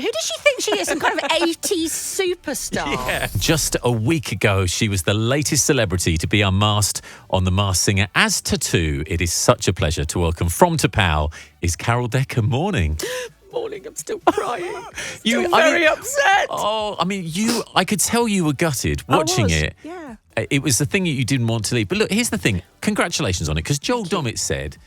Who does she think she is? Some kind of 80s superstar? Yeah. Just a week ago, she was the latest celebrity to be unmasked on The Masked Singer. As Tattoo, it is such a pleasure to welcome from T'Pau is Carol Decker. Morning. Morning, I'm still crying. Still very upset. Oh, I mean, I could tell you were gutted watching it. Yeah. It was the thing that you didn't want to leave. But look, here's the thing. Congratulations on it, because Joel Dommett said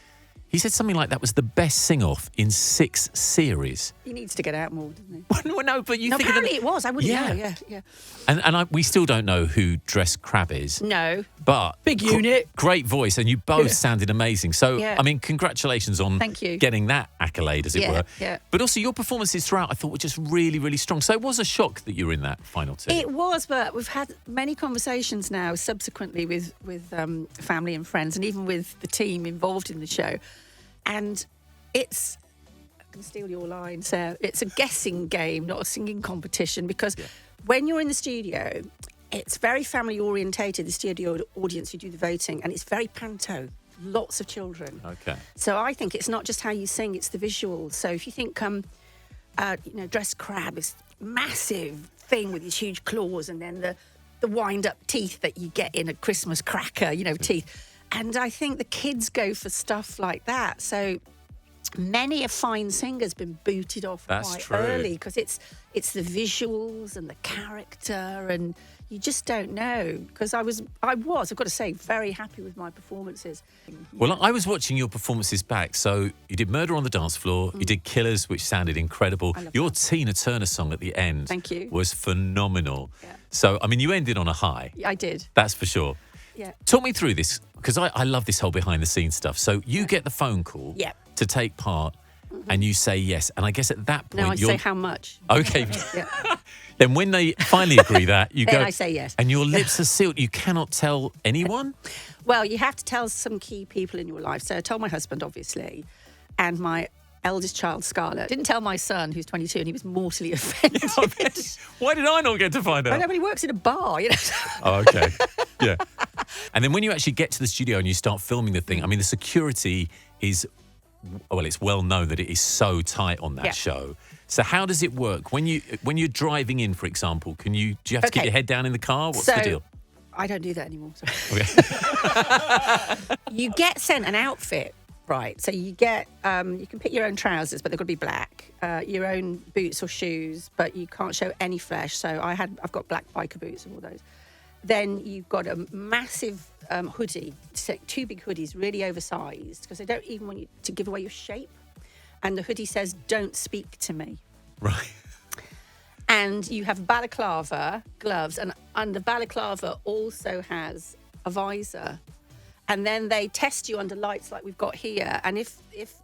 something like that was the best sing-off in 6 series. He needs to get out more, doesn't he? Well, no, but you think apparently it was. I wouldn't know. Yeah. And we still don't know who Dress Crab is. No. But big unit. Great voice, and you both sounded amazing. So, Yeah. I mean, congratulations on Thank you. getting that accolade, as it were. Yeah. But also your performances throughout, I thought, were just really, really strong. So it was a shock that you were in that final 2. It was, but we've had many conversations now subsequently with family and friends, and even with the team involved in the show. And it's, I can steal your line, Sarah, it's a guessing game, not a singing competition, because when you're in the studio, it's very family orientated, the studio audience who do the voting, and it's very panto, lots of children. Okay. So I think it's not just how you sing, it's the visuals. So if you think, Dress Crab is massive thing with his huge claws, and then the wind-up teeth that you get in a Christmas cracker, teeth. And I think the kids go for stuff like that. So many a fine singer's been booted off quite early because it's the visuals and the character, and you just don't know. Because I've got to say, very happy with my performances. Well, I was watching your performances back. So you did Murder on the Dance Floor, you did Killers, which sounded incredible. Your Tina Turner song at the end was phenomenal. Yeah. So, I mean, you ended on a high. I did. That's for sure. Yeah. Talk me through this, because I love this whole behind-the-scenes stuff. So you get the phone call to take part, and you say yes. And I guess at that point... No, I say how much. Okay. Then when they finally agree that, you go... Then I say yes. And your lips are sealed. You cannot tell anyone? Well, you have to tell some key people in your life. So I told my husband, obviously, and my eldest child, Scarlett. Didn't tell my son, who's 22, and he was mortally offended. Why did I not get to find out? I know, but he works in a bar, Oh, okay. Yeah. And then when you actually get to the studio and you start filming the thing, I mean, the security is, well, it's well known that it is so tight on that show. So how does it work? When you're driving in, for example, do you have to keep your head down in the car? What's the deal? I don't do that anymore. Okay. You get sent an outfit. Right, so you get, you can pick your own trousers, but they've got to be black. Your own boots or shoes, but you can't show any flesh. So I've got black biker boots and all those. Then you've got a massive hoodie, 2 big hoodies, really oversized, because they don't even want you to give away your shape. And the hoodie says, "Don't speak to me." Right. And you have balaclava, gloves, and the balaclava also has a visor. And then they test you under lights like we've got here. And if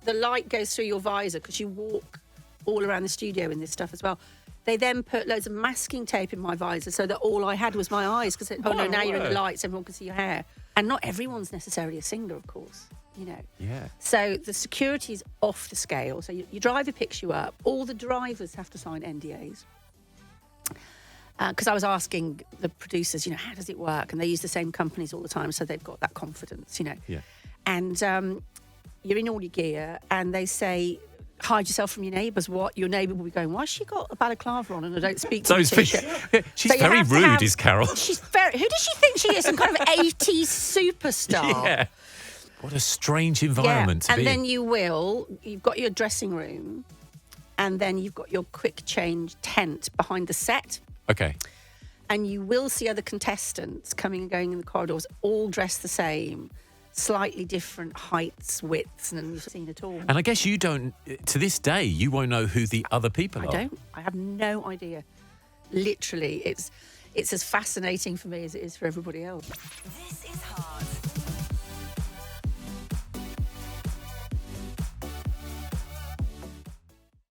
the light goes through your visor, because you walk all around the studio in this stuff as well, they then put loads of masking tape in my visor so that all I had was my eyes. Because, now you're in the lights, everyone can see your hair. And not everyone's necessarily a singer, of course, Yeah. So the security's off the scale. So your driver picks you up. All the drivers have to sign NDAs. Because I was asking the producers, how does it work? And they use the same companies all the time, so they've got that confidence, Yeah. And you're in all your gear, and they say, hide yourself from your neighbours. What? Your neighbour will be going, why's she got a balaclava on and I don't speak to her? She's very rude, is Carol. She's very... Who does she think she is? Some kind of 80s superstar? Yeah. What a strange environment to be And then in. you've got your dressing room, and then you've got your quick change tent behind the set. Okay. And you will see other contestants coming and going in the corridors, all dressed the same, slightly different heights, widths, and you've seen it all. And I guess you don't, to this day, you won't know who the other people are. I don't. I have no idea. Literally, it's as fascinating for me as it is for everybody else. This is hard.